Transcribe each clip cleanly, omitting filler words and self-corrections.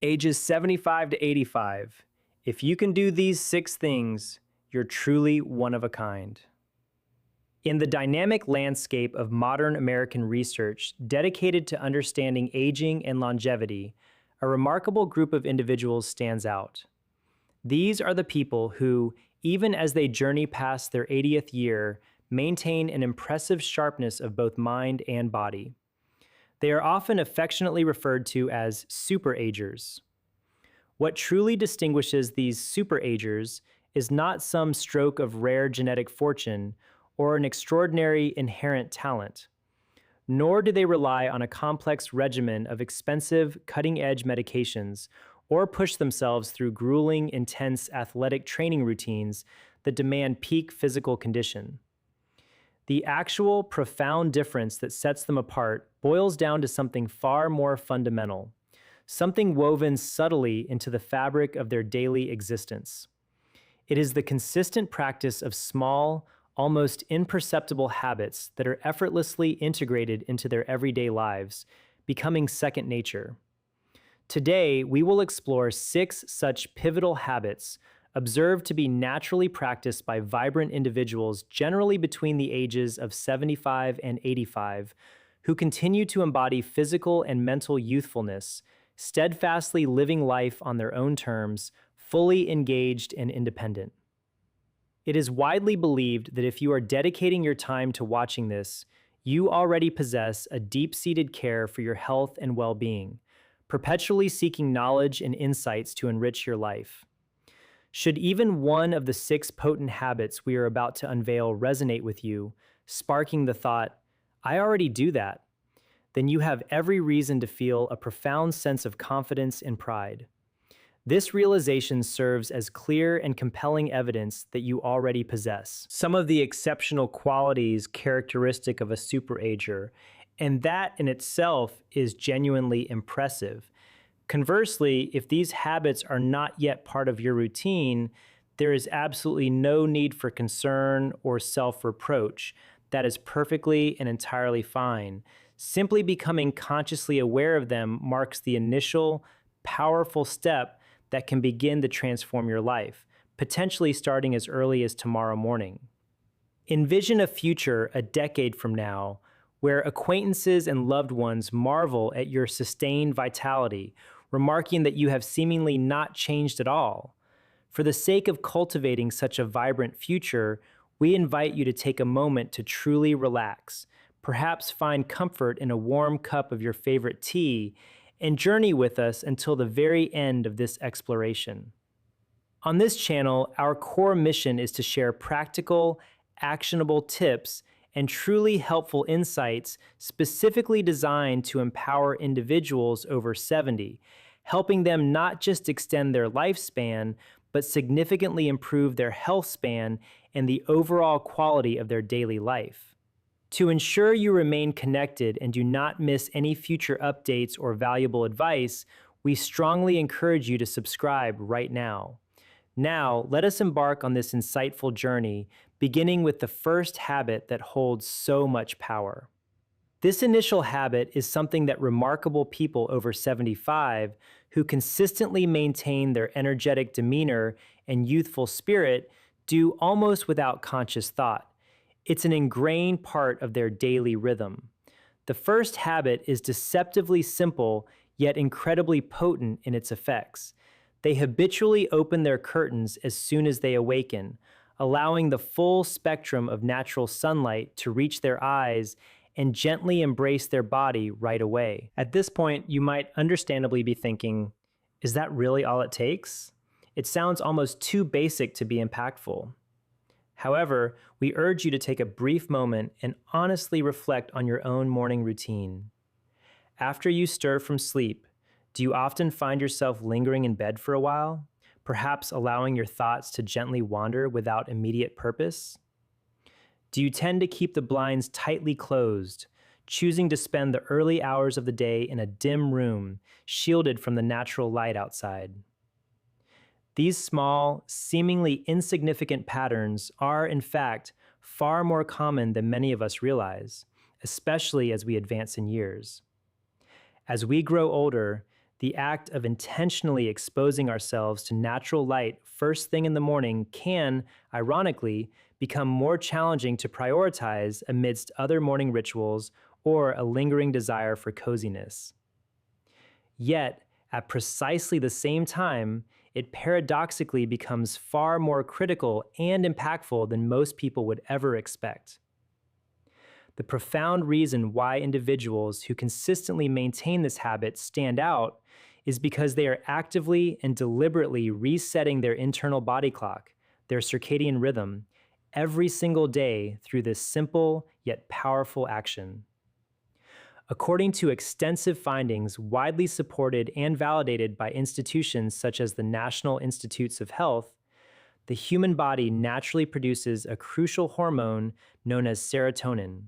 Ages 75 to 85. If you can do these 6 things, you're truly one of a kind. In the dynamic landscape of modern American research dedicated to understanding aging and longevity, a remarkable group of individuals stands out. These are the people who, even as they journey past their 80th year, maintain an impressive sharpness of both mind and body. They are often affectionately referred to as superagers. What truly distinguishes these superagers is not some stroke of rare genetic fortune or an extraordinary inherent talent, nor do they rely on a complex regimen of expensive, cutting-edge medications or push themselves through grueling, intense athletic training routines that demand peak physical condition. The actual profound difference that sets them apart boils down to something far more fundamental, something woven subtly into the fabric of their daily existence. It is the consistent practice of small, almost imperceptible habits that are effortlessly integrated into their everyday lives, becoming second nature. Today, we will explore 6 such pivotal habits observed to be naturally practiced by vibrant individuals generally between the ages of 75 and 85, who continue to embody physical and mental youthfulness, steadfastly living life on their own terms, fully engaged and independent. It is widely believed that if you are dedicating your time to watching this, you already possess a deep-seated care for your health and well-being, perpetually seeking knowledge and insights to enrich your life. Should even one of the 6 potent habits we are about to unveil resonate with you, sparking the thought, "I already do that," then you have every reason to feel a profound sense of confidence and pride. This realization serves as clear and compelling evidence that you already possess some of the exceptional qualities characteristic of a superager, and that in itself is genuinely impressive. Conversely, if these habits are not yet part of your routine, there is absolutely no need for concern or self-reproach. That is perfectly and entirely fine. Simply becoming consciously aware of them marks the initial, powerful step that can begin to transform your life, potentially starting as early as tomorrow morning. Envision a future a decade from now where acquaintances and loved ones marvel at your sustained vitality, remarking that you have seemingly not changed at all. For the sake of cultivating such a vibrant future, we invite you to take a moment to truly relax, perhaps find comfort in a warm cup of your favorite tea, and journey with us until the very end of this exploration. On this channel, our core mission is to share practical, actionable tips and truly helpful insights specifically designed to empower individuals over 70, helping them not just extend their lifespan, but significantly improve their health span and the overall quality of their daily life. To ensure you remain connected and do not miss any future updates or valuable advice, we strongly encourage you to subscribe right now. Now, let us embark on this insightful journey, beginning with the first habit that holds so much power. This initial habit is something that remarkable people over 75 who consistently maintain their energetic demeanor and youthful spirit do almost without conscious thought. It's an ingrained part of their daily rhythm. The first habit is deceptively simple, yet incredibly potent in its effects. They habitually open their curtains as soon as they awaken, allowing the full spectrum of natural sunlight to reach their eyes and gently embrace their body right away. At this point, you might understandably be thinking, is that really all it takes? It sounds almost too basic to be impactful. However, we urge you to take a brief moment and honestly reflect on your own morning routine. After you stir from sleep, do you often find yourself lingering in bed for a while, perhaps allowing your thoughts to gently wander without immediate purpose? Do you tend to keep the blinds tightly closed, choosing to spend the early hours of the day in a dim room, shielded from the natural light outside? These small, seemingly insignificant patterns are, in fact, far more common than many of us realize, especially as we advance in years. As we grow older, The act of intentionally exposing ourselves to natural light first thing in the morning can, ironically, become more challenging to prioritize amidst other morning rituals or a lingering desire for coziness. Yet, at precisely the same time, it paradoxically becomes far more critical and impactful than most people would ever expect. The profound reason why individuals who consistently maintain this habit stand out is because they are actively and deliberately resetting their internal body clock, their circadian rhythm, every single day through this simple yet powerful action. According to extensive findings widely supported and validated by institutions such as the National Institutes of Health, the human body naturally produces a crucial hormone known as serotonin.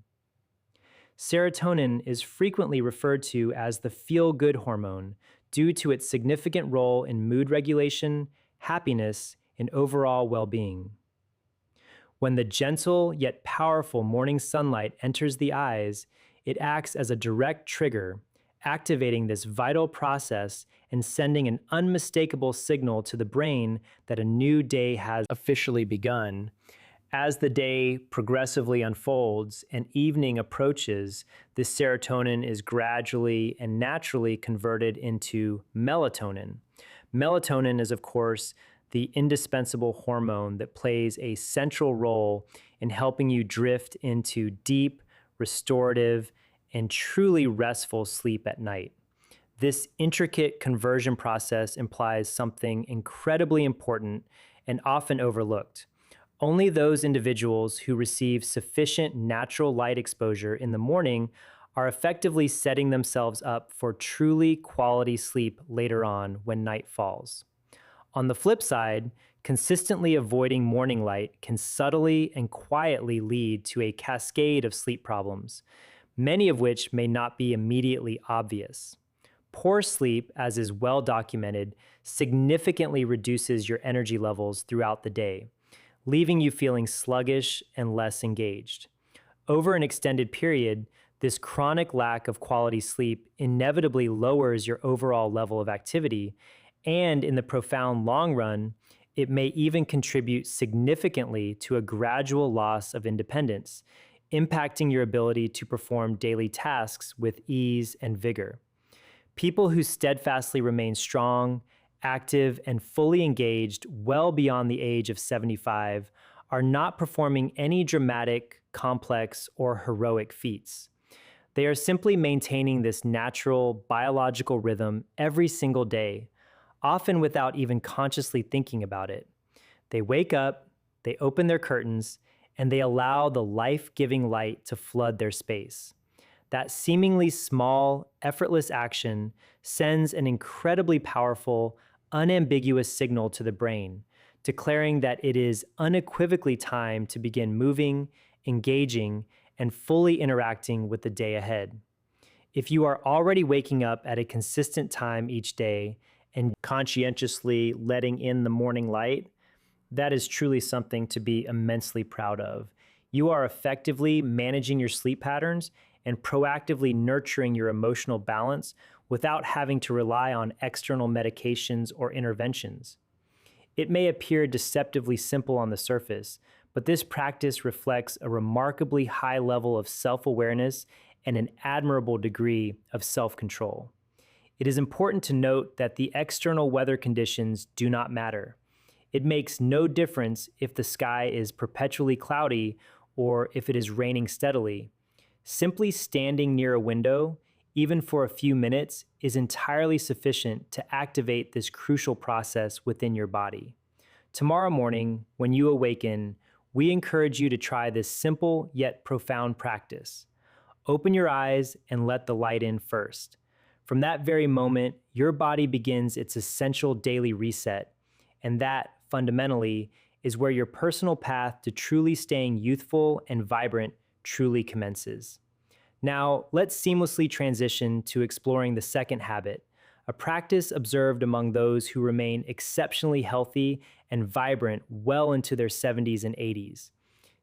Serotonin is frequently referred to as the feel-good hormone due to its significant role in mood regulation, happiness, and overall well-being. When the gentle yet powerful morning sunlight enters the eyes, it acts as a direct trigger, activating this vital process and sending an unmistakable signal to the brain that a new day has officially begun. As the day progressively unfolds and evening approaches, this serotonin is gradually and naturally converted into melatonin. Melatonin is, of course, the indispensable hormone that plays a central role in helping you drift into deep, restorative, and truly restful sleep at night. This intricate conversion process implies something incredibly important and often overlooked. Only those individuals who receive sufficient natural light exposure in the morning are effectively setting themselves up for truly quality sleep later on when night falls. On the flip side, consistently avoiding morning light can subtly and quietly lead to a cascade of sleep problems, many of which may not be immediately obvious. Poor sleep, as is well documented, significantly reduces your energy levels throughout the day, leaving you feeling sluggish and less engaged. Over an extended period, this chronic lack of quality sleep inevitably lowers your overall level of activity, and in the profound long run, it may even contribute significantly to a gradual loss of independence, impacting your ability to perform daily tasks with ease and vigor. People who steadfastly remain strong, active, and fully engaged well beyond the age of 75 are not performing any dramatic, complex, or heroic feats. They are simply maintaining this natural, biological rhythm every single day, often without even consciously thinking about it. They wake up, they open their curtains, and they allow the life-giving light to flood their space. That seemingly small, effortless action sends an incredibly powerful, unambiguous signal to the brain, declaring that it is unequivocally time to begin moving, engaging, and fully interacting with the day ahead. If you are already waking up at a consistent time each day and conscientiously letting in the morning light, that is truly something to be immensely proud of. You are effectively managing your sleep patterns and proactively nurturing your emotional balance without having to rely on external medications or interventions. It may appear deceptively simple on the surface, but this practice reflects a remarkably high level of self-awareness and an admirable degree of self-control. It is important to note that the external weather conditions do not matter. It makes no difference if the sky is perpetually cloudy or if it is raining steadily. Simply standing near a window, even for a few minutes, is entirely sufficient to activate this crucial process within your body. Tomorrow morning, when you awaken, we encourage you to try this simple yet profound practice. Open your eyes and let the light in first. From that very moment, your body begins its essential daily reset, and that, fundamentally, is where your personal path to truly staying youthful and vibrant truly commences. Now, let's seamlessly transition to exploring the second habit, a practice observed among those who remain exceptionally healthy and vibrant well into their 70s and 80s.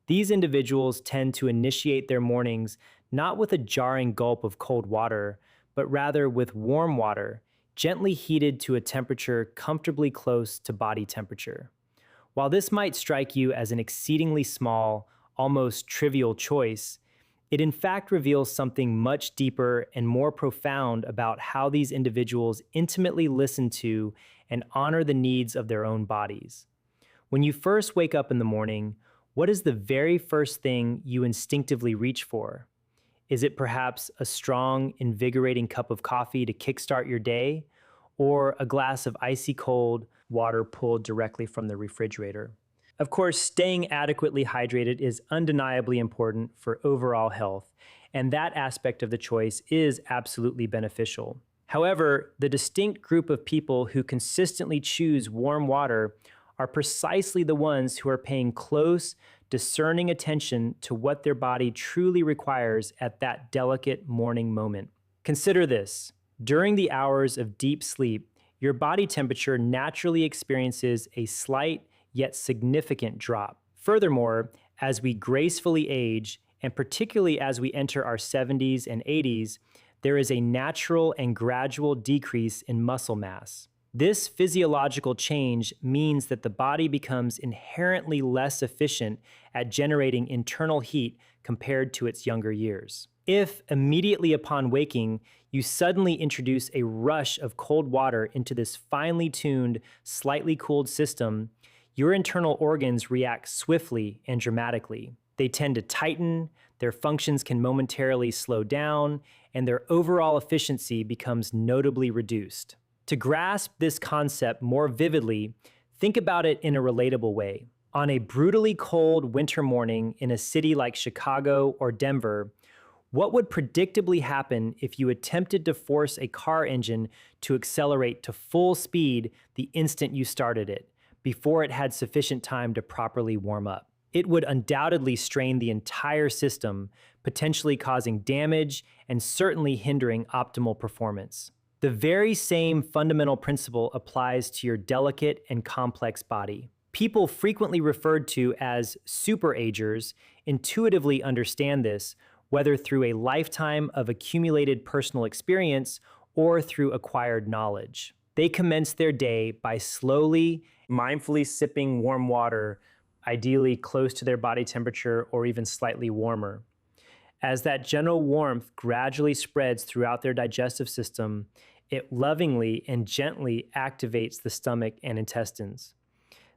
These individuals tend to initiate their mornings not with a jarring gulp of cold water, but rather with warm water, gently heated to a temperature comfortably close to body temperature. While this might strike you as an exceedingly small, almost trivial choice, it in fact reveals something much deeper and more profound about how these individuals intimately listen to and honor the needs of their own bodies. When you first wake up in the morning, what is the very first thing you instinctively reach for? Is it perhaps a strong, invigorating cup of coffee to kickstart your day, or a glass of icy cold water pulled directly from the refrigerator? Of course, staying adequately hydrated is undeniably important for overall health, and that aspect of the choice is absolutely beneficial. However, the distinct group of people who consistently choose warm water are precisely the ones who are paying close, discerning attention to what their body truly requires at that delicate morning moment. Consider this: during the hours of deep sleep, your body temperature naturally experiences a slight yet significant drop. Furthermore, as we gracefully age, and particularly as we enter our 70s and 80s, there is a natural and gradual decrease in muscle mass. This physiological change means that the body becomes inherently less efficient at generating internal heat compared to its younger years. If, immediately upon waking, you suddenly introduce a rush of cold water into this finely tuned, slightly cooled system, your internal organs react swiftly and dramatically. They tend to tighten, their functions can momentarily slow down, and their overall efficiency becomes notably reduced. To grasp this concept more vividly, think about it in a relatable way. On a brutally cold winter morning in a city like Chicago or Denver, what would predictably happen if you attempted to force a car engine to accelerate to full speed the instant you started it, before it had sufficient time to properly warm up? It would undoubtedly strain the entire system, potentially causing damage and certainly hindering optimal performance. The very same fundamental principle applies to your delicate and complex body. People frequently referred to as superagers intuitively understand this, whether through a lifetime of accumulated personal experience or through acquired knowledge. They commence their day by slowly, mindfully sipping warm water, ideally close to their body temperature or even slightly warmer. As that general warmth gradually spreads throughout their digestive system, it lovingly and gently activates the stomach and intestines.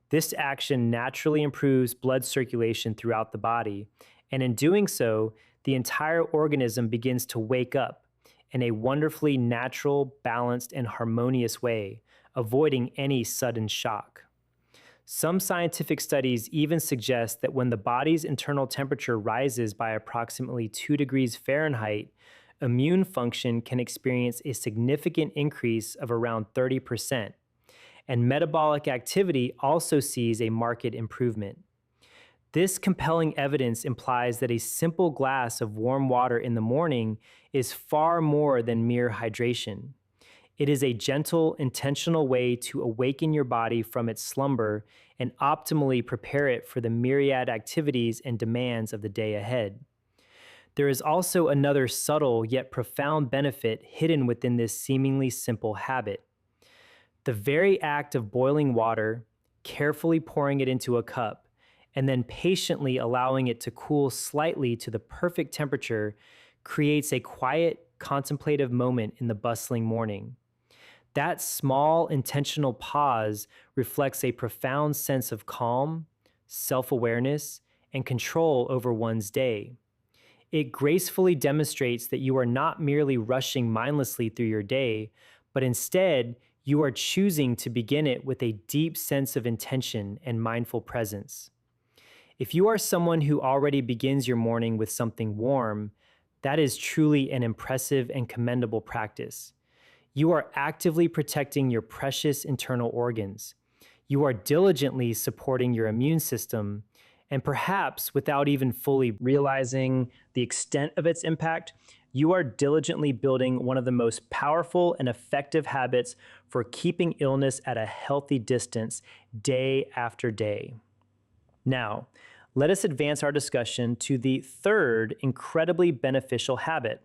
This action naturally improves blood circulation throughout the body, and in doing so, the entire organism begins to wake up in a wonderfully natural, balanced, and harmonious way, avoiding any sudden shock. Some scientific studies even suggest that when the body's internal temperature rises by approximately 2 degrees Fahrenheit, immune function can experience a significant increase of around 30%, and metabolic activity also sees a marked improvement. This compelling evidence implies that a simple glass of warm water in the morning is far more than mere hydration. It is a gentle, intentional way to awaken your body from its slumber and optimally prepare it for the myriad activities and demands of the day ahead. There is also another subtle yet profound benefit hidden within this seemingly simple habit. The very act of boiling water, carefully pouring it into a cup, and then patiently allowing it to cool slightly to the perfect temperature creates a quiet, contemplative moment in the bustling morning. That small, intentional pause reflects a profound sense of calm, self-awareness, and control over one's day. It gracefully demonstrates that you are not merely rushing mindlessly through your day, but instead, you are choosing to begin it with a deep sense of intention and mindful presence. If you are someone who already begins your morning with something warm, that is truly an impressive and commendable practice. You are actively protecting your precious internal organs. You are diligently supporting your immune system, and perhaps without even fully realizing the extent of its impact, you are diligently building one of the most powerful and effective habits for keeping illness at a healthy distance day after day. Now, let us advance our discussion to the third incredibly beneficial habit.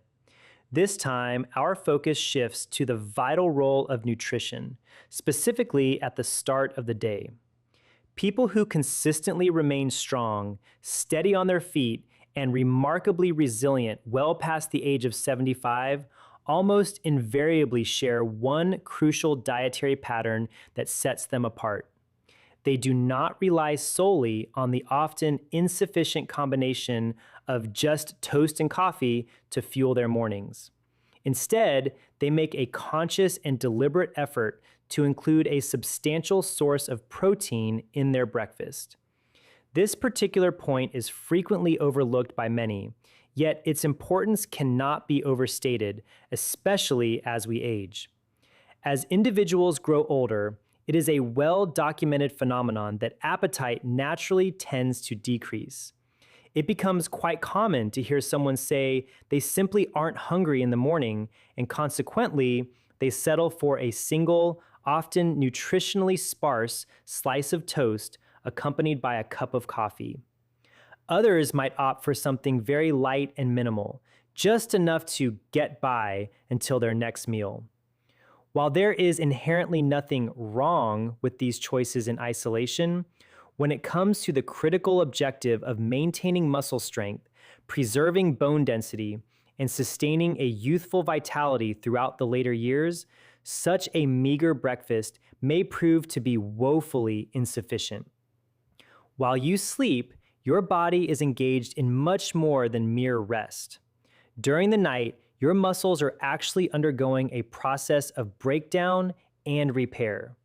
This time, our focus shifts to the vital role of nutrition, specifically at the start of the day. People who consistently remain strong, steady on their feet, and remarkably resilient well past the age of 75 almost invariably share one crucial dietary pattern that sets them apart. They do not rely solely on the often insufficient combination of just toast and coffee to fuel their mornings. Instead, they make a conscious and deliberate effort to include a substantial source of protein in their breakfast. This particular point is frequently overlooked by many, yet its importance cannot be overstated, especially as we age. As individuals grow older, it is a well-documented phenomenon that appetite naturally tends to decrease. It becomes quite common to hear someone say they simply aren't hungry in the morning, and consequently, they settle for a single, often nutritionally sparse slice of toast accompanied by a cup of coffee. Others might opt for something very light and minimal, just enough to get by until their next meal. While there is inherently nothing wrong with these choices in isolation, when it comes to the critical objective of maintaining muscle strength, preserving bone density, and sustaining a youthful vitality throughout the later years, such a meager breakfast may prove to be woefully insufficient. While you sleep, your body is engaged in much more than mere rest. During the night, your muscles are actually undergoing a process of breakdown and repair.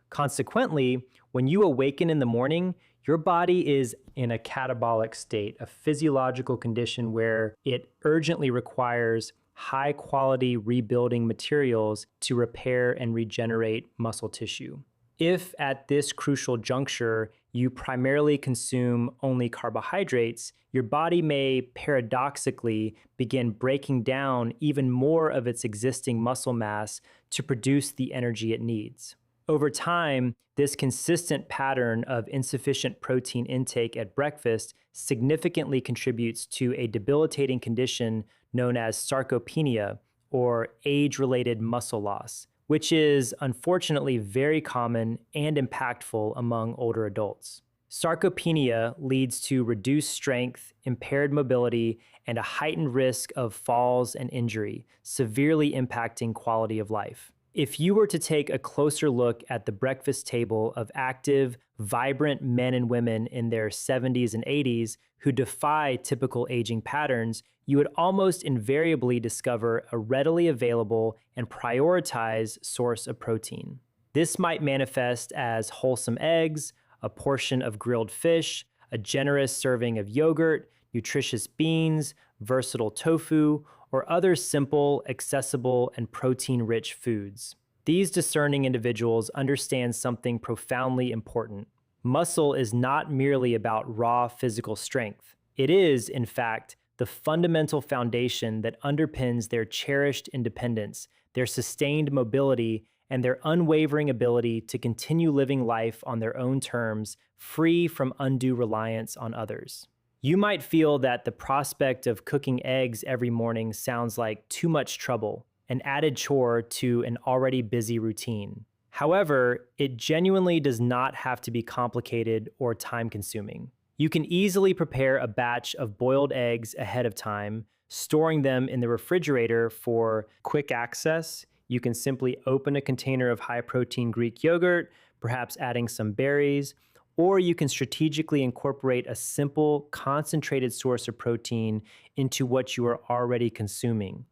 Consequently, when you awaken in the morning, your body is in a catabolic state, a physiological condition where it urgently requires high-quality rebuilding materials to repair and regenerate muscle tissue. If at this crucial juncture you primarily consume only carbohydrates, your body may paradoxically begin breaking down even more of its existing muscle mass to produce the energy it needs. Over time, this consistent pattern of insufficient protein intake at breakfast significantly contributes to a debilitating condition known as sarcopenia, or age-related muscle loss, which is unfortunately very common and impactful among older adults. Sarcopenia leads to reduced strength, impaired mobility, and a heightened risk of falls and injury, severely impacting quality of life. If you were to take a closer look at the breakfast table of active, vibrant men and women in their 70s and 80s who defy typical aging patterns, you would almost invariably discover a readily available and prioritized source of protein. This might manifest as wholesome eggs, a portion of grilled fish, a generous serving of yogurt, nutritious beans, versatile tofu, or other simple, accessible, and protein-rich foods. These discerning individuals understand something profoundly important. Muscle is not merely about raw physical strength. It is, in fact, the fundamental foundation that underpins their cherished independence, their sustained mobility, and their unwavering ability to continue living life on their own terms, free from undue reliance on others. You might feel that the prospect of cooking eggs every morning sounds like too much trouble, an added chore to an already busy routine. However, it genuinely does not have to be complicated or time-consuming. You can easily prepare a batch of boiled eggs ahead of time, storing them in the refrigerator for quick access. You can simply open a container of high-protein Greek yogurt, perhaps adding some berries, or you can strategically incorporate a simple, concentrated source of protein into what you are already consuming.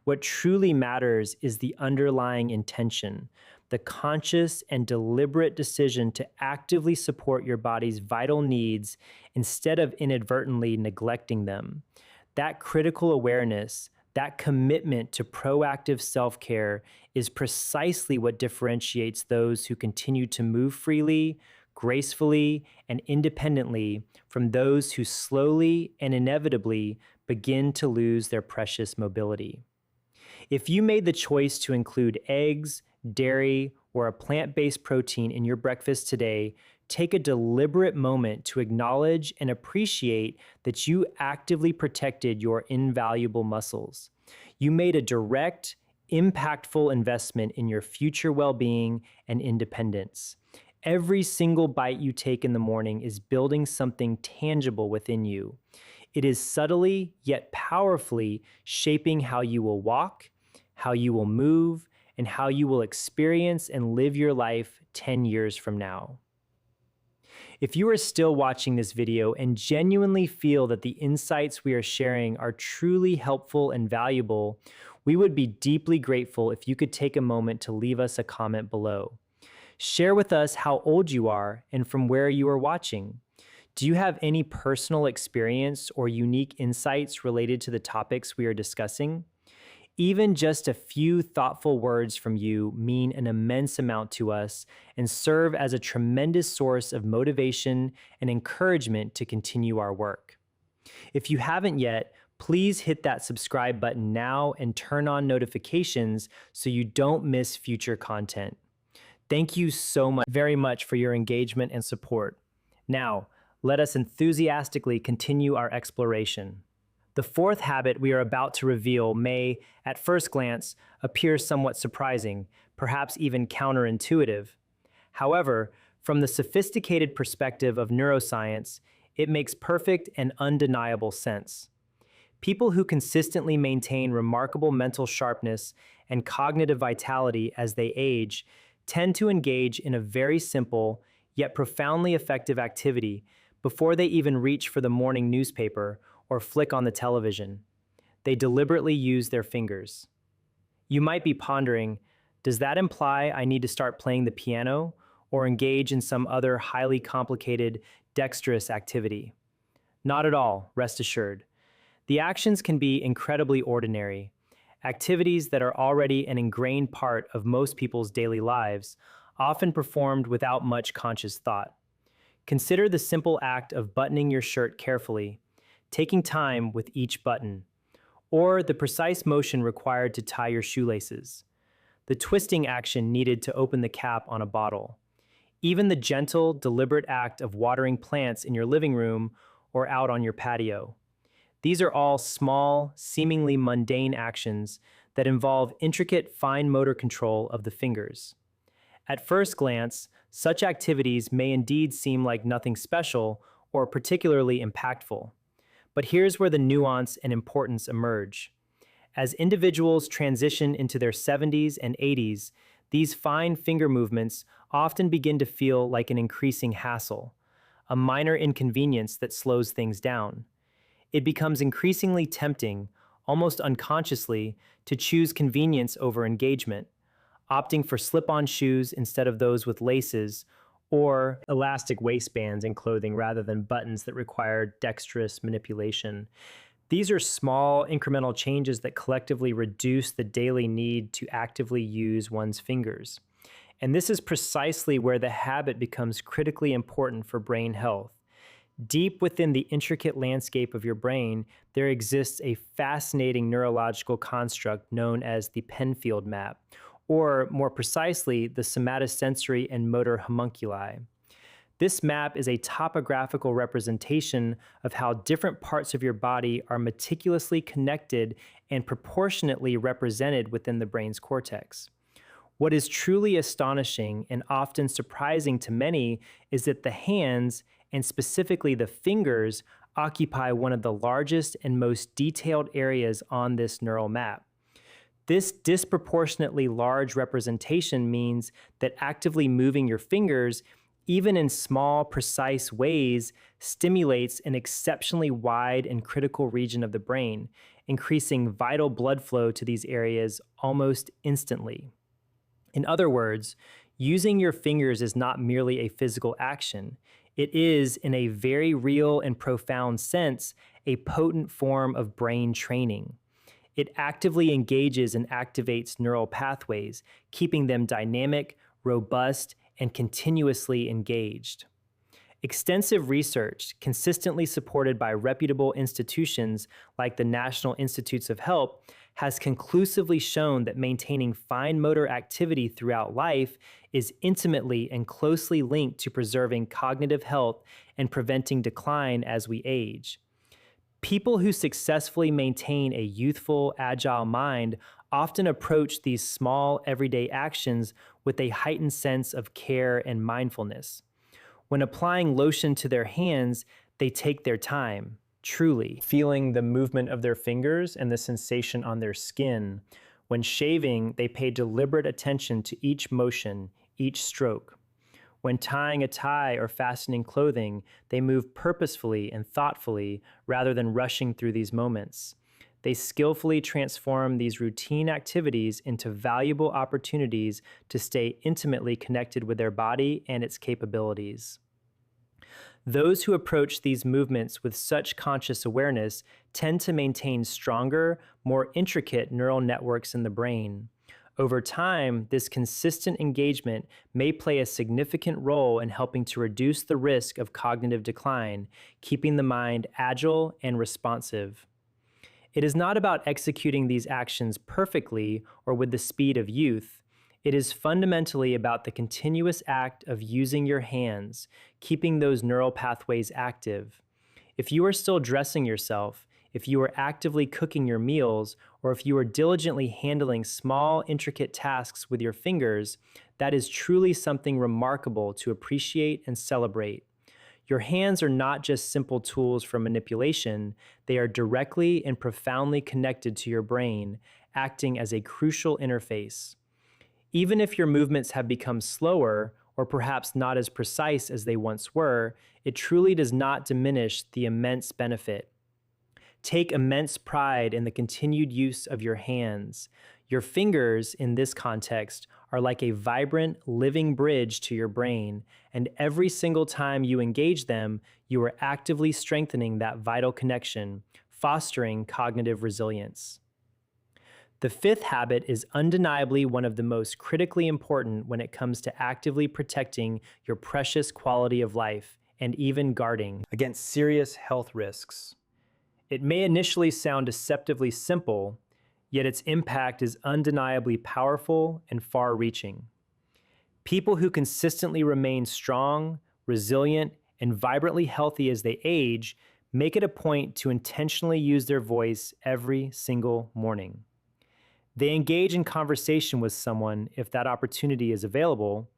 What truly matters is the underlying intention, the conscious and deliberate decision to actively support your body's vital needs instead of inadvertently neglecting them. That critical awareness, that commitment to proactive self-care is precisely what differentiates those who continue to move freely, gracefully, and independently from those who slowly and inevitably begin to lose their precious mobility. If you made the choice to include eggs, dairy, or a plant-based protein in your breakfast today, take a deliberate moment to acknowledge and appreciate that you actively protected your invaluable muscles. You made a direct, impactful investment in your future well-being and independence. Every single bite you take in the morning is building something tangible within you. It is subtly yet powerfully shaping how you will walk, how you will move, and how you will experience and live your life 10 years from now. If you are still watching this video and genuinely feel that the insights we are sharing are truly helpful and valuable, we would be deeply grateful if you could take a moment to leave us a comment below. Share with us how old you are and from where you are watching. Do you have any personal experience or unique insights related to the topics we are discussing? Even just a few thoughtful words from you mean an immense amount to us and serve as a tremendous source of motivation and encouragement to continue our work. If you haven't yet, please hit that subscribe button now and turn on notifications so you don't miss future content. Thank you very much for your engagement and support. Now, let us enthusiastically continue our exploration. The fourth habit we are about to reveal may, at first glance, appear somewhat surprising, perhaps even counterintuitive. However, from the sophisticated perspective of neuroscience, it makes perfect and undeniable sense. People who consistently maintain remarkable mental sharpness and cognitive vitality as they age tend to engage in a very simple, yet profoundly effective activity before they even reach for the morning newspaper or flick on the television. They deliberately use their fingers. You might be pondering, does that imply I need to start playing the piano or engage in some other highly complicated, dexterous activity? Not at all, rest assured. The actions can be incredibly ordinary, activities that are already an ingrained part of most people's daily lives, often performed without much conscious thought. Consider the simple act of buttoning your shirt carefully, taking time with each button, or the precise motion required to tie your shoelaces, the twisting action needed to open the cap on a bottle, even the gentle, deliberate act of watering plants in your living room or out on your patio. These are all small, seemingly mundane actions that involve intricate fine motor control of the fingers. At first glance, such activities may indeed seem like nothing special or particularly impactful. But here's where the nuance and importance emerge. As individuals transition into their 70s and 80s, these fine finger movements often begin to feel like an increasing hassle, a minor inconvenience that slows things down. It becomes increasingly tempting, almost unconsciously, to choose convenience over engagement, opting for slip-on shoes instead of those with laces, or elastic waistbands in clothing rather than buttons that require dexterous manipulation. These are small, incremental changes that collectively reduce the daily need to actively use one's fingers. And this is precisely where the habit becomes critically important for brain health. Deep within the intricate landscape of your brain, there exists a fascinating neurological construct known as the Penfield map, or more precisely, the somatosensory and motor homunculi. This map is a topographical representation of how different parts of your body are meticulously connected and proportionately represented within the brain's cortex. What is truly astonishing and often surprising to many is that the hands, and specifically the fingers, occupy one of the largest and most detailed areas on this neural map. This disproportionately large representation means that actively moving your fingers, even in small, precise ways, stimulates an exceptionally wide and critical region of the brain, increasing vital blood flow to these areas almost instantly. In other words, using your fingers is not merely a physical action. It is, in a very real and profound sense, a potent form of brain training. It actively engages and activates neural pathways, keeping them dynamic, robust, and continuously engaged. Extensive research, consistently supported by reputable institutions like the National Institutes of Health, has conclusively shown that maintaining fine motor activity throughout life is intimately and closely linked to preserving cognitive health and preventing decline as we age. People who successfully maintain a youthful, agile mind often approach these small, everyday actions with a heightened sense of care and mindfulness. When applying lotion to their hands, they take their time, truly, feeling the movement of their fingers and the sensation on their skin. When shaving, they pay deliberate attention to each motion, each stroke. When tying a tie or fastening clothing, they move purposefully and thoughtfully rather than rushing through these moments. They skillfully transform these routine activities into valuable opportunities to stay intimately connected with their body and its capabilities. Those who approach these movements with such conscious awareness tend to maintain stronger, more intricate neural networks in the brain. Over time, this consistent engagement may play a significant role in helping to reduce the risk of cognitive decline, keeping the mind agile and responsive. It is not about executing these actions perfectly or with the speed of youth. It is fundamentally about the continuous act of using your hands, keeping those neural pathways active. If you are still dressing yourself, if you are actively cooking your meals, or if you are diligently handling small, intricate tasks with your fingers, that is truly something remarkable to appreciate and celebrate. Your hands are not just simple tools for manipulation, they are directly and profoundly connected to your brain, acting as a crucial interface. Even if your movements have become slower, or perhaps not as precise as they once were, it truly does not diminish the immense benefit. Take immense pride in the continued use of your hands. Your fingers, in this context, are like a vibrant, living bridge to your brain, and every single time you engage them, you are actively strengthening that vital connection, fostering cognitive resilience. The fifth habit is undeniably one of the most critically important when it comes to actively protecting your precious quality of life and even guarding against serious health risks. It may initially sound deceptively simple, yet its impact is undeniably powerful and far-reaching. People who consistently remain strong, resilient, and vibrantly healthy as they age make it a point to intentionally use their voice every single morning. They engage in conversation with someone if that opportunity is available,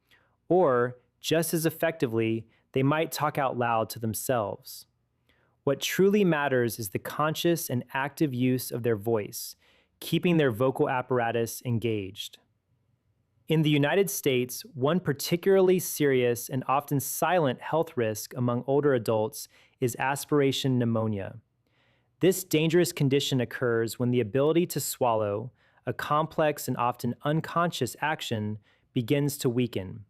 or just as effectively, they might talk out loud to themselves. What truly matters is the conscious and active use of their voice, keeping their vocal apparatus engaged. In the United States, one particularly serious and often silent health risk among older adults is aspiration pneumonia. This dangerous condition occurs when the ability to swallow, a complex and often unconscious action, begins to weaken.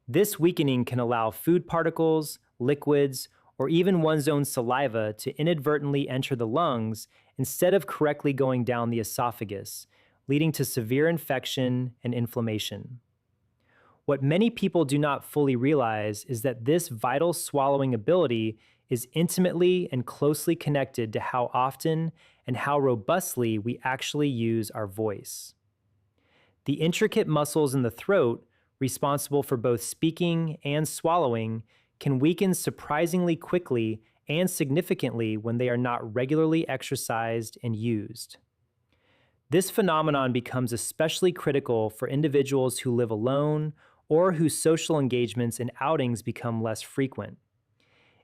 This weakening can allow food particles, liquids, or even one's own saliva to inadvertently enter the lungs instead of correctly going down the esophagus, leading to severe infection and inflammation. What many people do not fully realize is that this vital swallowing ability is intimately and closely connected to how often and how robustly we actually use our voice. The intricate muscles in the throat, responsible for both speaking and swallowing, can weaken surprisingly quickly and significantly when they are not regularly exercised and used. This phenomenon becomes especially critical for individuals who live alone or whose social engagements and outings become less frequent.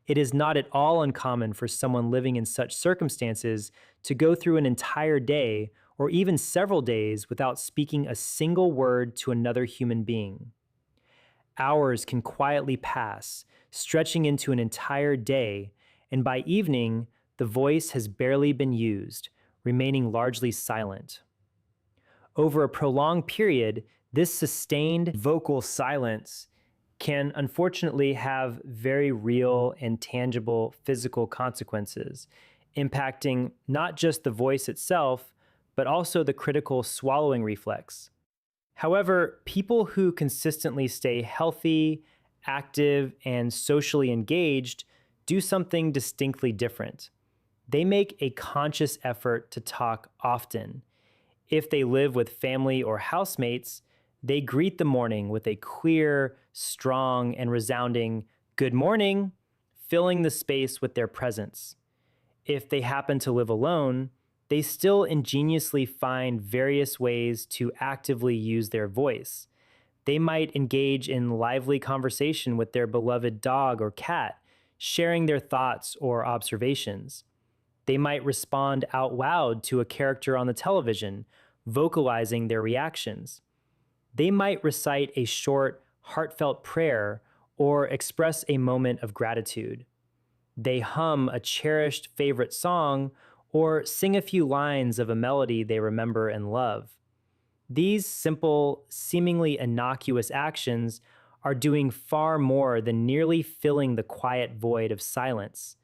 It is not at all uncommon for someone living in such circumstances to go through an entire day or even several days without speaking a single word to another human being. Hours can quietly pass, stretching into an entire day, and by evening, the voice has barely been used, remaining largely silent. Over a prolonged period, this sustained vocal silence can unfortunately have very real and tangible physical consequences, impacting not just the voice itself, but also the critical swallowing reflex. However, people who consistently stay healthy, active, and socially engaged do something distinctly different. They make a conscious effort to talk often. If they live with family or housemates, they greet the morning with a clear, strong, and resounding "good morning," filling the space with their presence. If they happen to live alone, they still ingeniously find various ways to actively use their voice. They might engage in lively conversation with their beloved dog or cat, sharing their thoughts or observations. They might respond out loud to a character on the television, vocalizing their reactions. They might recite a short, heartfelt prayer or express a moment of gratitude. They hum a cherished favorite song or sing a few lines of a melody they remember and love. These simple, seemingly innocuous actions are doing far more than merely filling the quiet void of silence.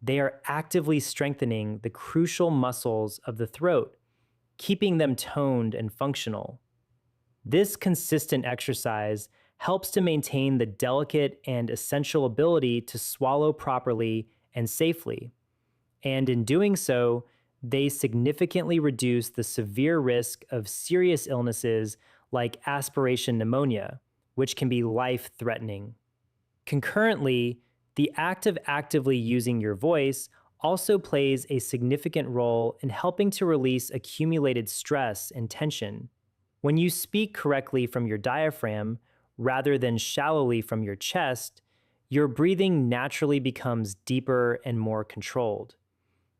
They are actively strengthening the crucial muscles of the throat, keeping them toned and functional. This consistent exercise helps to maintain the delicate and essential ability to swallow properly and safely. And in doing so, they significantly reduce the severe risk of serious illnesses like aspiration pneumonia, which can be life threatening. Concurrently, the act of actively using your voice also plays a significant role in helping to release accumulated stress and tension. When you speak correctly from your diaphragm, rather than shallowly from your chest, your breathing naturally becomes deeper and more controlled.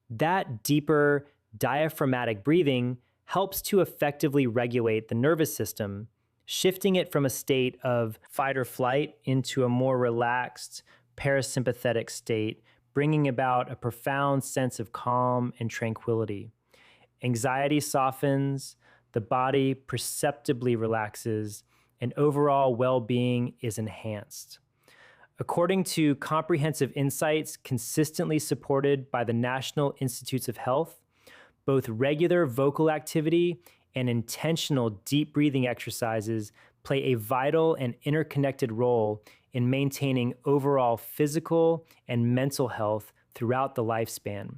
That deeper, diaphragmatic breathing helps to effectively regulate the nervous system, shifting it from a state of fight or flight into a more relaxed, parasympathetic state, bringing about a profound sense of calm and tranquility. Anxiety softens, the body perceptibly relaxes, and overall well being is enhanced. According to comprehensive insights consistently supported by the National Institutes of Health, both regular vocal activity and intentional deep breathing exercises play a vital and interconnected role in maintaining overall physical and mental health throughout the lifespan.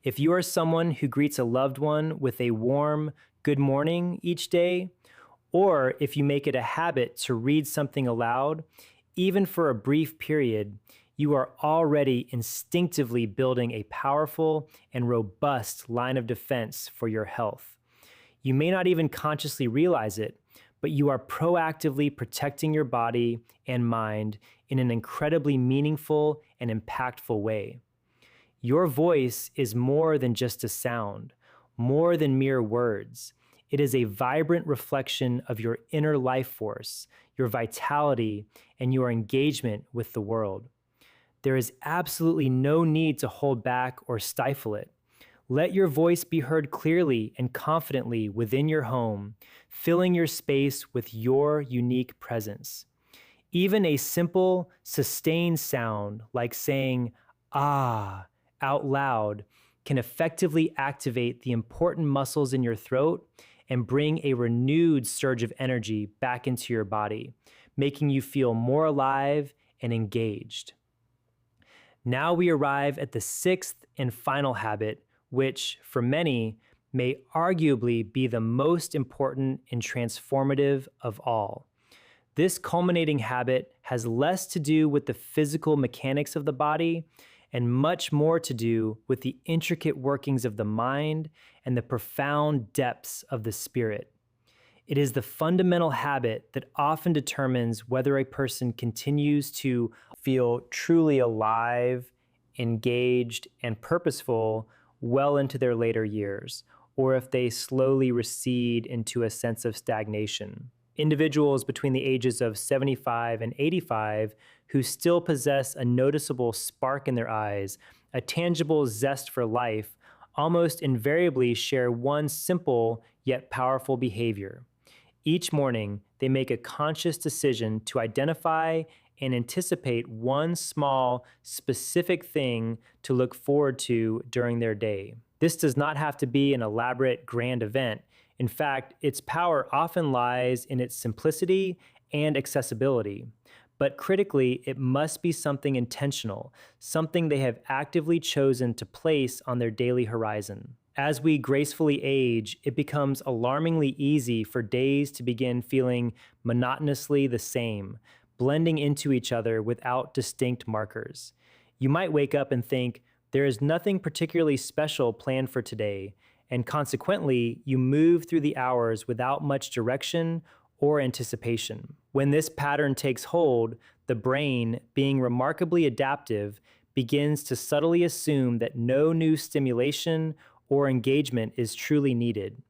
If you are someone who greets a loved one with a warm good morning each day, or if you make it a habit to read something aloud, even for a brief period, you are already instinctively building a powerful and robust line of defense for your health. You may not even consciously realize it, but you are proactively protecting your body and mind in an incredibly meaningful and impactful way. Your voice is more than just a sound, more than mere words. It is a vibrant reflection of your inner life force, your vitality, and your engagement with the world. There is absolutely no need to hold back or stifle it. Let your voice be heard clearly and confidently within your home, filling your space with your unique presence. Even a simple, sustained sound like saying, ah, out loud can effectively activate the important muscles in your throat and bring a renewed surge of energy back into your body, making you feel more alive and engaged. Now we arrive at the sixth and final habit, which, for many, may arguably be the most important and transformative of all. This culminating habit has less to do with the physical mechanics of the body and much more to do with the intricate workings of the mind and the profound depths of the spirit. It is the fundamental habit that often determines whether a person continues to feel truly alive, engaged, and purposeful well into their later years, or if they slowly recede into a sense of stagnation. Individuals between the ages of 75 and 85 who still possess a noticeable spark in their eyes, a tangible zest for life, almost invariably share one simple yet powerful behavior. Each morning, they make a conscious decision to identify and anticipate one small, specific thing to look forward to during their day. This does not have to be an elaborate, grand event. In fact, its power often lies in its simplicity and accessibility. But critically, it must be something intentional, something they have actively chosen to place on their daily horizon. As we gracefully age, it becomes alarmingly easy for days to begin feeling monotonously the same, blending into each other without distinct markers. You might wake up and think, There is nothing particularly special planned for today, and consequently, you move through the hours without much direction or anticipation. When this pattern takes hold, the brain, being remarkably adaptive, begins to subtly assume that no new stimulation or engagement is truly needed.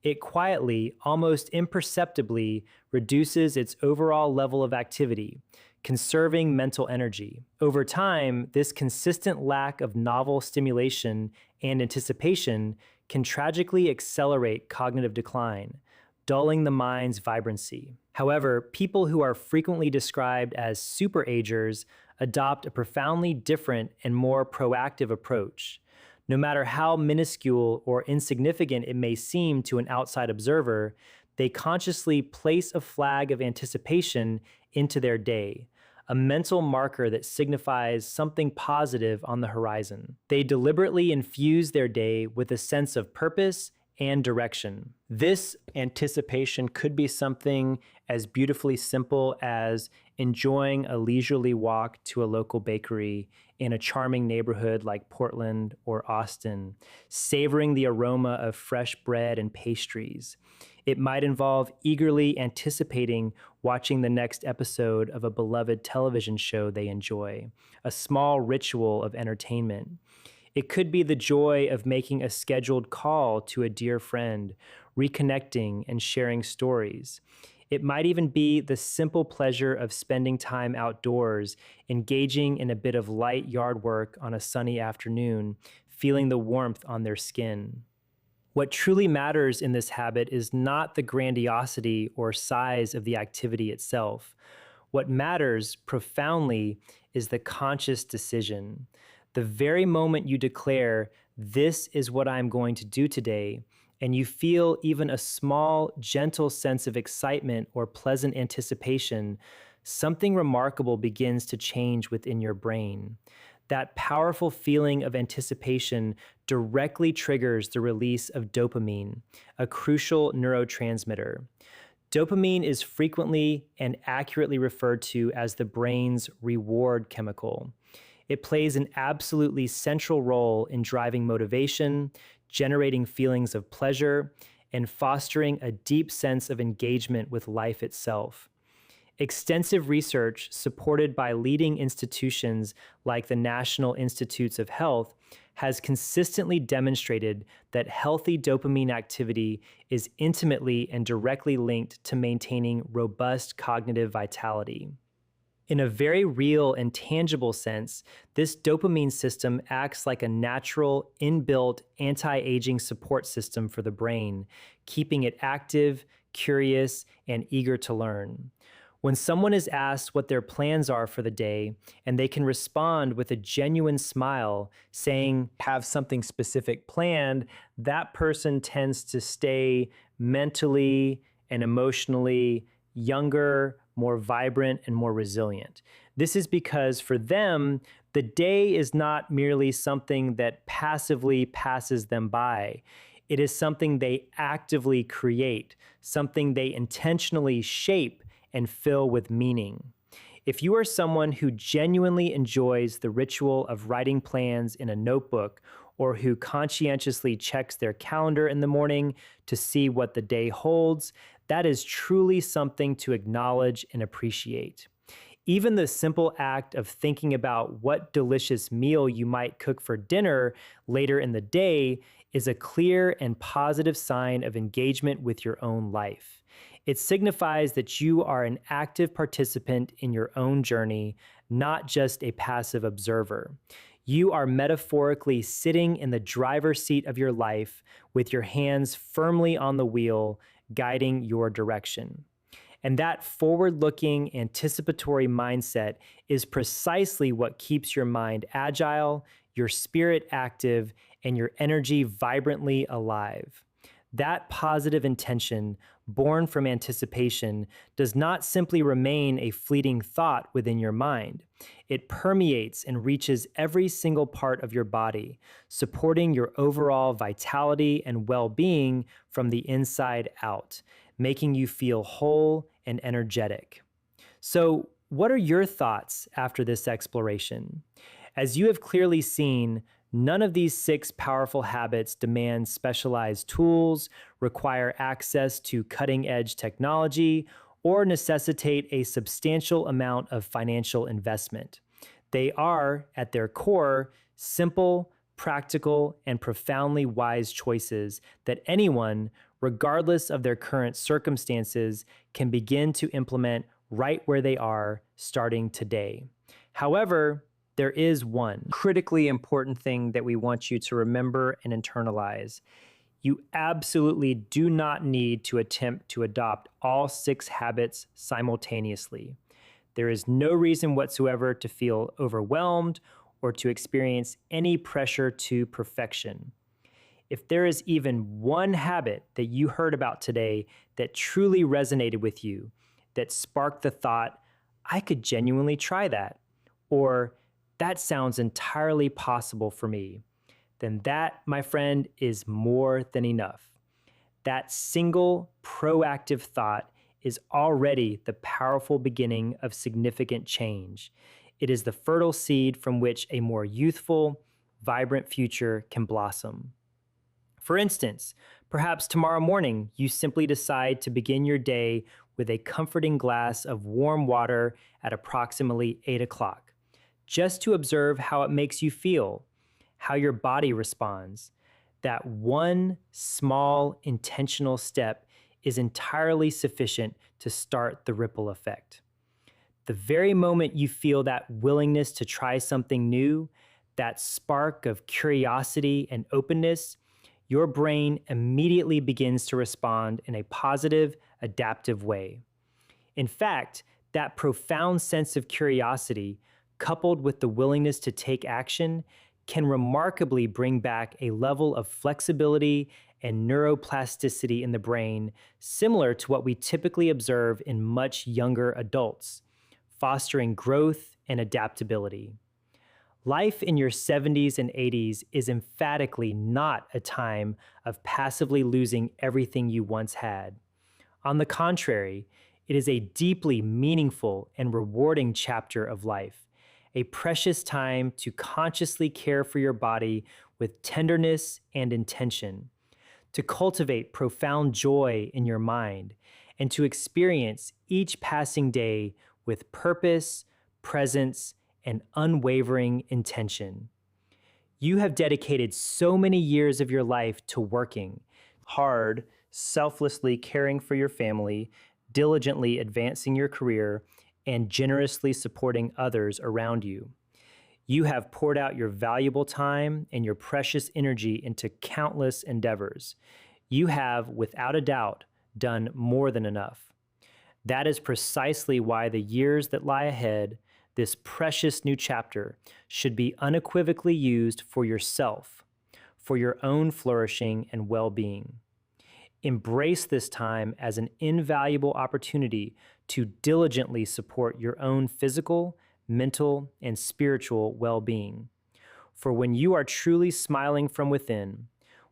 It quietly, almost imperceptibly, reduces its overall level of activity, conserving mental energy. Over time, this consistent lack of novel stimulation and anticipation can tragically accelerate cognitive decline, dulling the mind's vibrancy. However, people who are frequently described as superagers adopt a profoundly different and more proactive approach. No matter how minuscule or insignificant it may seem to an outside observer, they consciously place a flag of anticipation into their day, a mental marker that signifies something positive on the horizon. They deliberately infuse their day with a sense of purpose and direction. This anticipation could be something as beautifully simple as enjoying a leisurely walk to a local bakery in a charming neighborhood like Portland or Austin, savoring the aroma of fresh bread and pastries. It might involve eagerly anticipating watching the next episode of a beloved television show they enjoy, a small ritual of entertainment. It could be the joy of making a scheduled call to a dear friend, reconnecting and sharing stories. It might even be the simple pleasure of spending time outdoors, engaging in a bit of light yard work on a sunny afternoon, feeling the warmth on their skin. What truly matters in this habit is not the grandiosity or size of the activity itself. What matters profoundly is the conscious decision. The very moment you declare, "This is what I'm going to do today," and you feel even a small, gentle sense of excitement or pleasant anticipation, something remarkable begins to change within your brain. That powerful feeling of anticipation directly triggers the release of dopamine, a crucial neurotransmitter. Dopamine is frequently and accurately referred to as the brain's reward chemical. It plays an absolutely central role in driving motivation, generating feelings of pleasure, and fostering a deep sense of engagement with life itself. Extensive research supported by leading institutions like the National Institutes of Health has consistently demonstrated that healthy dopamine activity is intimately and directly linked to maintaining robust cognitive vitality. In a very real and tangible sense, this dopamine system acts like a natural, inbuilt anti-aging support system for the brain, keeping it active, curious, and eager to learn. When someone is asked what their plans are for the day, and they can respond with a genuine smile, saying, "Have something specific planned," that person tends to stay mentally and emotionally younger, more vibrant, and more resilient. This is because for them, the day is not merely something that passively passes them by. It is something they actively create, something they intentionally shape and fill with meaning. If you are someone who genuinely enjoys the ritual of writing plans in a notebook, or who conscientiously checks their calendar in the morning to see what the day holds, that is truly something to acknowledge and appreciate. Even the simple act of thinking about what delicious meal you might cook for dinner later in the day is a clear and positive sign of engagement with your own life. It signifies that you are an active participant in your own journey, not just a passive observer. You are metaphorically sitting in the driver's seat of your life with your hands firmly on the wheel, guiding your direction. And that forward-looking, anticipatory mindset is precisely what keeps your mind agile, your spirit active, and your energy vibrantly alive. That positive intention, born from anticipation, does not simply remain a fleeting thought within your mind. It permeates and reaches every single part of your body, supporting your overall vitality and well-being from the inside out, making you feel whole and energetic. So, what are your thoughts after this exploration? As you have clearly seen, None of these 6 powerful habits demand specialized tools, require access to cutting edge technology, or necessitate a substantial amount of financial investment. They are, at their core, simple, practical, and profoundly wise choices that anyone, regardless of their current circumstances, can begin to implement right where they are, starting today. However, there is one critically important thing that we want you to remember and internalize. You absolutely do not need to attempt to adopt all 6 habits simultaneously. There is no reason whatsoever to feel overwhelmed or to experience any pressure to perfection. If there is even one habit that you heard about today that truly resonated with you, that sparked the thought, I could genuinely try that, or that sounds entirely possible for me, then that, my friend, is more than enough. That single proactive thought is already the powerful beginning of significant change. It is the fertile seed from which a more youthful, vibrant future can blossom. For instance, perhaps tomorrow morning you simply decide to begin your day with a comforting glass of warm water at approximately 8 o'clock, just to observe how it makes you feel, how your body responds. That one small intentional step is entirely sufficient to start the ripple effect. The very moment you feel that willingness to try something new, that spark of curiosity and openness, your brain immediately begins to respond in a positive, adaptive way. In fact, that profound sense of curiosity, coupled with the willingness to take action, can remarkably bring back a level of flexibility and neuroplasticity in the brain similar to what we typically observe in much younger adults, fostering growth and adaptability. Life in your 70s and 80s is emphatically not a time of passively losing everything you once had. On the contrary, it is a deeply meaningful and rewarding chapter of life, a precious time to consciously care for your body with tenderness and intention, to cultivate profound joy in your mind, and to experience each passing day with purpose, presence, and unwavering intention. You have dedicated so many years of your life to working hard, selflessly caring for your family, diligently advancing your career, and generously supporting others around you. You have poured out your valuable time and your precious energy into countless endeavors. You have, without a doubt, done more than enough. That is precisely why the years that lie ahead, this precious new chapter, should be unequivocally used for yourself, for your own flourishing and well-being. Embrace this time as an invaluable opportunity to diligently support your own physical, mental, and spiritual well-being. For when you are truly smiling from within,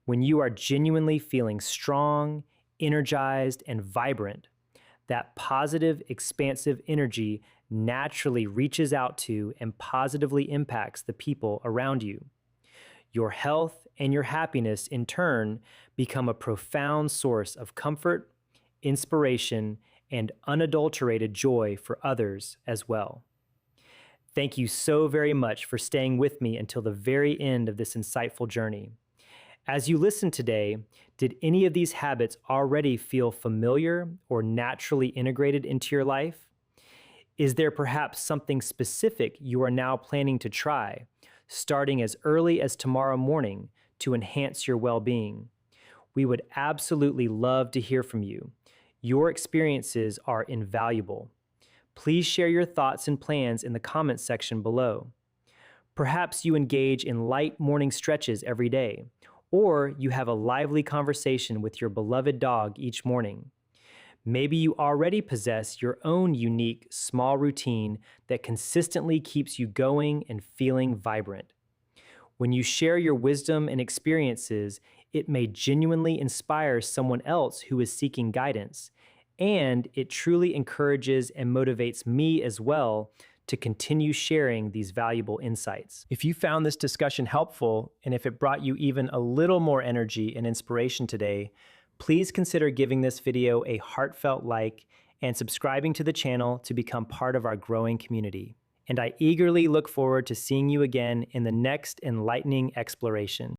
when you are genuinely feeling strong, energized, and vibrant, that positive, expansive energy naturally reaches out to and positively impacts the people around you. Your health and your happiness, in turn, become a profound source of comfort, inspiration, and unadulterated joy for others as well. Thank you so very much for staying with me until the very end of this insightful journey. As you listen today, did any of these habits already feel familiar or naturally integrated into your life? Is there perhaps something specific you are now planning to try, starting as early as tomorrow morning, to enhance your well-being? We would absolutely love to hear from you. Your experiences are invaluable. Please share your thoughts and plans in the comments section below. Perhaps you engage in light morning stretches every day, or you have a lively conversation with your beloved dog each morning. Maybe you already possess your own unique small routine that consistently keeps you going and feeling vibrant. When you share your wisdom and experiences, it may genuinely inspire someone else who is seeking guidance, and it truly encourages and motivates me as well to continue sharing these valuable insights. If you found this discussion helpful, and if it brought you even a little more energy and inspiration today, please consider giving this video a heartfelt like and subscribing to the channel to become part of our growing community. And I eagerly look forward to seeing you again in the next enlightening exploration.